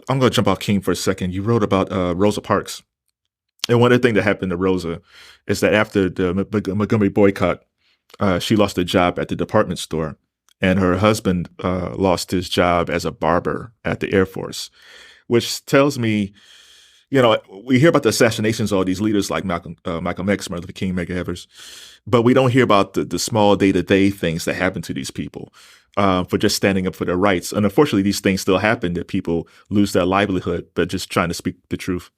I'm going to jump off King for a second. You wrote about Rosa Parks. And one of the things that happened to Rosa is that after the Montgomery boycott, she lost a job at the department store, and her husband lost his job as a barber at the Air Force, which tells me, we hear about the assassinations of all these leaders like Malcolm X, Martin Luther King, Medgar Evers, but we don't hear about the small day-to-day things that happen to these people for just standing up for their rights. And unfortunately, these things still happen, that people lose their livelihood, but just trying to speak the truth.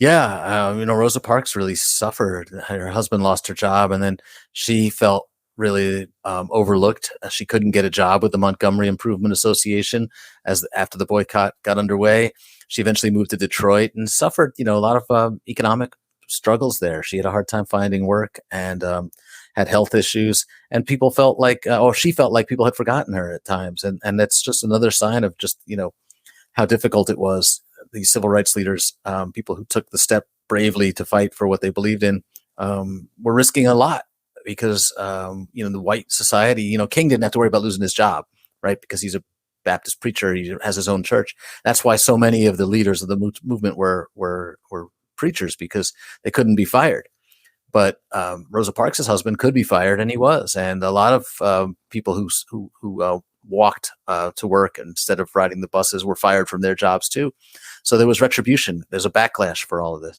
Yeah, Rosa Parks really suffered. Her husband lost her job, and then she felt really overlooked. She couldn't get a job with the Montgomery Improvement Association after the boycott got underway. She eventually moved to Detroit and suffered, a lot of economic struggles there. She had a hard time finding work and had health issues, and people felt like, she felt like people had forgotten her at times, and that's just another sign of just how difficult it was. These civil rights leaders, people who took the step bravely to fight for what they believed in, were risking a lot because, the white society, King didn't have to worry about losing his job, right? Because he's a Baptist preacher. He has his own church. That's why so many of the leaders of the movement were preachers, because they couldn't be fired. But Rosa Parks' husband could be fired, and he was. And a lot of people who walked to work instead of riding the buses were fired from their jobs too. So there was retribution. There's a backlash for all of this.